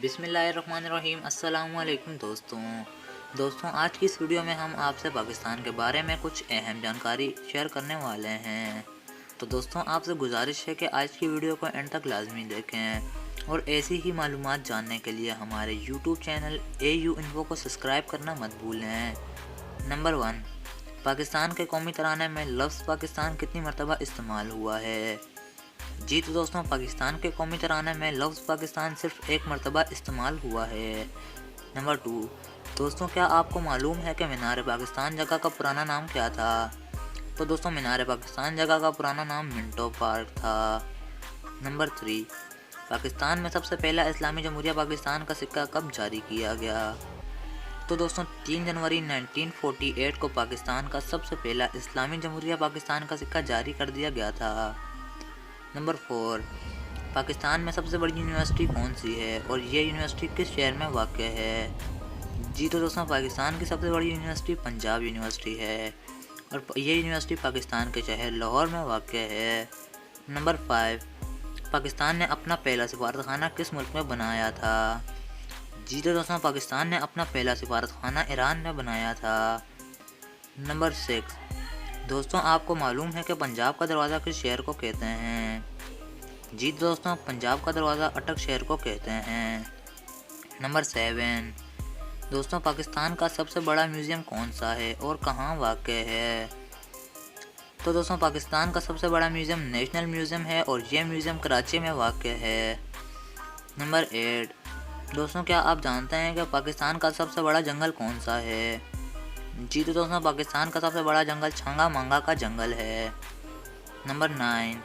बिस्मिल्लाहिर्रहमानिर्रहीम। अस्सलाम वालेकुम दोस्तों आज की इस वीडियो में हम आपसे पाकिस्तान के बारे में कुछ अहम जानकारी शेयर करने वाले हैं। तो दोस्तों आपसे गुजारिश है कि आज की वीडियो को एंड तक लाजमी देखें और ऐसी ही मालूमात जानने के लिए हमारे यूट्यूब चैनल AU इन्फो को सब्सक्राइब करना मत भूलें। नंबर 1, पाकिस्तान के कौमी तराने में लफ्ज़ पाकिस्तान कितनी मरतबा इस्तेमाल हुआ है? जी तो दोस्तों पाकिस्तान के कौमी तराने में लफ्ज़ पाकिस्तान सिर्फ एक मरतबा इस्तेमाल हुआ है। नंबर 2, दोस्तों क्या आपको मालूम है कि मीनार पाकिस्तान जगह का पुराना नाम क्या था? तो दोस्तों मीनार पाकिस्तान जगह का पुराना नाम मिंटो पार्क था। नंबर 3, पाकिस्तान में सबसे पहला इस्लामी जमहूरिया पाकिस्तान का सिक्का कब जारी किया गया? तो दोस्तों 3 जनवरी 1948 को पाकिस्तान का सबसे पहला इस्लामी जमहूरिया पाकिस्तान का सिक्का जारी कर दिया गया था। नंबर 4, पाकिस्तान में सबसे बड़ी यूनिवर्सिटी कौन सी है और ये यूनिवर्सिटी किस शहर में वाक़ है? जी तो दोस्तों पाकिस्तान की सबसे बड़ी यूनिवर्सिटी पंजाब यूनिवर्सिटी है और ये यूनिवर्सिटी पाकिस्तान के शहर लाहौर में वाक़ है। नंबर 5, पाकिस्तान ने अपना पहला सफारतखाना किस मुल्क में बनाया था? जी तो दोस्तों पाकिस्तान ने अपना पहला सफारतखाना ईरान में बनाया था। नंबर 6, दोस्तों आपको मालूम है कि पंजाब का दरवाज़ा किस शहर को कहते हैं? जी दोस्तों पंजाब का दरवाज़ा अटक शहर को कहते हैं। नंबर 7, दोस्तों पाकिस्तान का सबसे बड़ा म्यूज़ियम कौन सा है और कहाँ वाक़ है? तो दोस्तों पाकिस्तान का सबसे बड़ा म्यूज़ियम नेशनल म्यूज़ियम है और ये म्यूज़ियम कराची में वाक़ है। नंबर 8, दोस्तों क्या आप जानते हैं कि पाकिस्तान का सबसे बड़ा जंगल कौन सा है? जी तो दोस्तों पाकिस्तान का सबसे बड़ा जंगल छंगा मंगा का जंगल है। नंबर 9,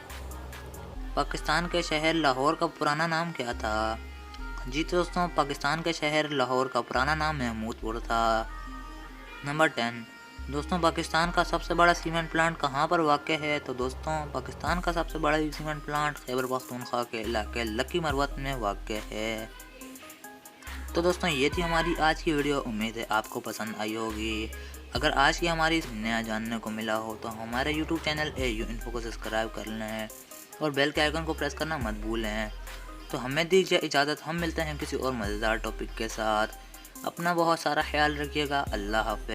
पाकिस्तान के शहर लाहौर का पुराना नाम क्या था? जी तो दोस्तों पाकिस्तान के शहर लाहौर का पुराना नाम महमूदपुर था। नंबर 10, दोस्तों पाकिस्तान का सबसे बड़ा सीमेंट प्लांट कहाँ पर वाक़ है? तो दोस्तों पाकिस्तान का सबसे बड़ा सीमेंट प्लांट खैबर पख्तूनख्वा के इलाके लकी मरवत में वाक़ है। तो दोस्तों ये थी हमारी आज की वीडियो। उम्मीद है आपको पसंद आई होगी। अगर आज की हमारी नया जानने को मिला हो तो हमारे यूट्यूब चैनल AU इन्फो को सब्सक्राइब कर लें और बेल के आइकन को प्रेस करना मत भूलें। तो हमें दीजिए इजाज़त, हम मिलते हैं किसी और मज़ेदार टॉपिक के साथ। अपना बहुत सारा ख्याल रखिएगा। अल्लाह हाफ़िज़।